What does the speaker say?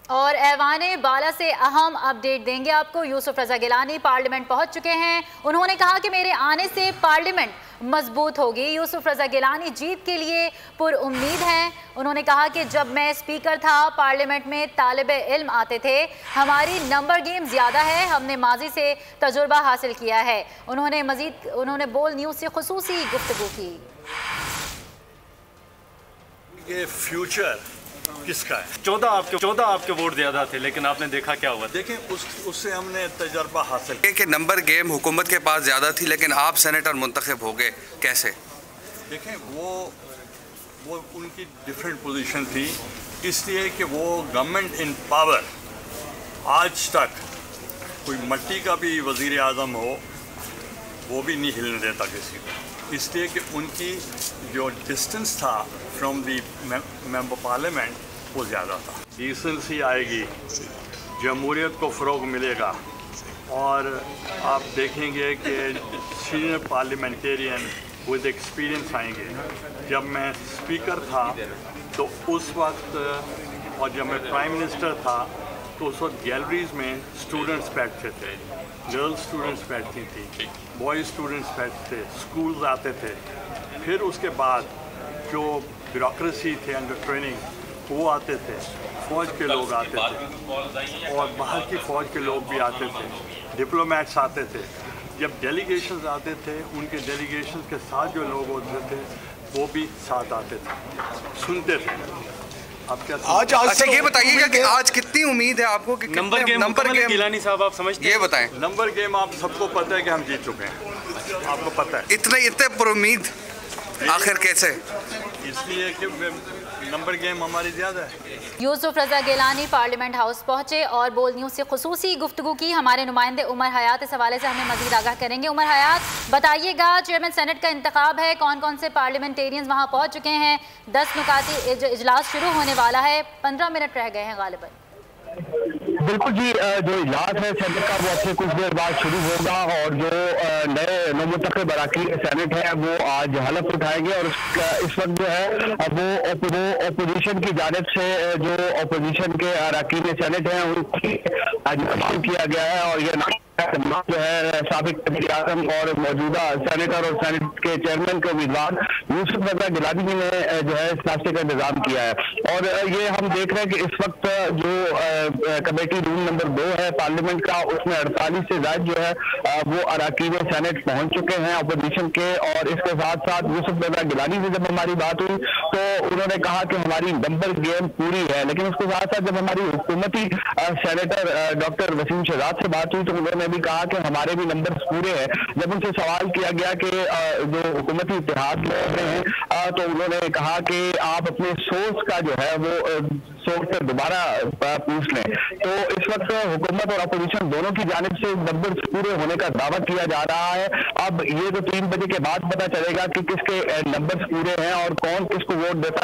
और ऐवाने बाला से अहम अपडेट देंगे आपको। यूसुफ रजा गिलानी पार्लियामेंट पहुंच चुके हैं। उन्होंने कहा कि मेरे आने से पार्लियामेंट मजबूत होगी। यूसुफ रजा गिलानी जीत के लिए पुरउम्मीद हैं। उन्होंने कहा कि जब मैं स्पीकर था पार्लियामेंट में तालिबे इल्म आते थे, हमारी नंबर गेम ज़्यादा है, हमने माजी से तजुर्बा हासिल किया है। उन्होंने बोल न्यूज़ से खुसूसी गुफ्तगू की। ये फ्यूचर किसका है? 14 आपके वोट ज्यादा थे, लेकिन आपने देखा क्या हुआ? देखें उससे हमने तजर्बा हासिल किया कि नंबर गेम हुकूमत के पास ज़्यादा थी, लेकिन आप सेनेटर मुंतखब हो गए, कैसे? देखें वो उनकी डिफरेंट पोजीशन थी, इसलिए कि वो गवर्नमेंट इन पावर आज तक कोई मट्टी का भी वज़ीर आज़म हो वो भी नहीं हिलने देता किसी को, इसलिए कि उनकी जो डिस्टेंस था फ्रॉम दी मेंबर पार्लियामेंट वो ज़्यादा था। डिसेंसी आएगी, जमहूरियत को फ़रोग मिलेगा और आप देखेंगे कि सीनियर पार्लियामेंटेरियन विद एक्सपीरियंस आएंगे। जब मैं स्पीकर था तो उस वक्त, और जब मैं प्राइम मिनिस्टर था तो उस वक्त गैलरीज में स्टूडेंट्स बैठते थे, गर्ल्स स्टूडेंट्स बैठती थी, बॉयज़ स्टूडेंट्स बैठते थे, स्कूल्स आते थे। फिर उसके बाद जो ब्यूरोक्रेसी थे अंडर ट्रेनिंग वो आते थे, फ़ौज के लोग आते थे और बाहर की फ़ौज के लोग भी आते थे, डिप्लोमेट्स आते थे। जब डेलीगेशंस आते थे, उनके डेलीगेशंस के साथ जो लोग होते थे वो भी साथ आते थे, सुनते थे। आप क्या आज अच्छा ये बताइएगा कि आज कितनी उम्मीद है आपको कि नंबर गेम गिलानी साहब आप समझते हैं? ये बताएं। नंबर गेम आप सबको पता है कि हम जीत चुके हैं, आपको पता है। इतने पुरुम्मीद आखिर कैसे? इसलिए कि नंबर गेम हमारी ज़्यादा है। यूसुफ रजा गिलानी पार्लियामेंट हाउस पहुंचे और बोल न्यूज़ से खुसूसी गुफ्तगू की। हमारे नुमाइंदे उमर हयात इस हवाले से हमें मजीद आगाह करेंगे। उमर हयात, बताइएगा, चेयरमैन सेनेट का इंतखाब है, कौन कौन से पार्लियामेंटेरियंस वहां पहुंच चुके हैं? 10 नुकाती इजलास शुरू होने वाला है, 15 मिनट रह गए हैं गालिबन। बिल्कुल जी, जो इजलास है सेनेट का वो अब से कुछ देर बाद शुरू होगा और जो नए नवमुंतखब अरकान सेनेट है वो आज हलफ उठाएंगे और इस वक्त जो है वो अपोजिशन की जानिब से जो अपोजिशन के अरकान सेनेट हैं उनकी आज नाम किया गया है और ये जो है साबिक वज़ीर आज़म और मौजूदा सेनेटर और सेनेट के चेयरमैन के उम्मीदवार यूसुफ रजा गिलानी ने जो है इस नाश्ते का इंतजाम किया है। और ये हम देख रहे हैं कि इस वक्त जो कमेटी रूम नंबर 2 है पार्लियामेंट का, उसमें 48 से ज्यादा जो है वो अरकान सेनेट पहुंच चुके हैं अपोजिशन के। और इसके साथ साथ यूसुफ रजा गिलानी से जब हमारी बात हुई तो उन्होंने कहा कि हमारी नंबर गेम पूरी है, लेकिन उसके साथ साथ जब हमारी हुकूमती सेनेटर डॉक्टर वसीम शहजाद से बात हुई तो उन्होंने भी कहा कि हमारे भी नंबर्स पूरे हैं। जब उनसे सवाल किया गया कि जो हुकूमती इत्तेहाद में हैं तो उन्होंने कहा कि आप अपने सोर्स का जो है वो सोर्स से दोबारा पूछ लें। तो इस वक्त हुकूमत और अपोजिशन दोनों की जानिब से नंबर्स पूरे होने का दावा किया जा रहा है। अब ये तो 3 बजे के बाद पता चलेगा कि किसके नंबर्स पूरे हैं और कौन किसको वोट देता है।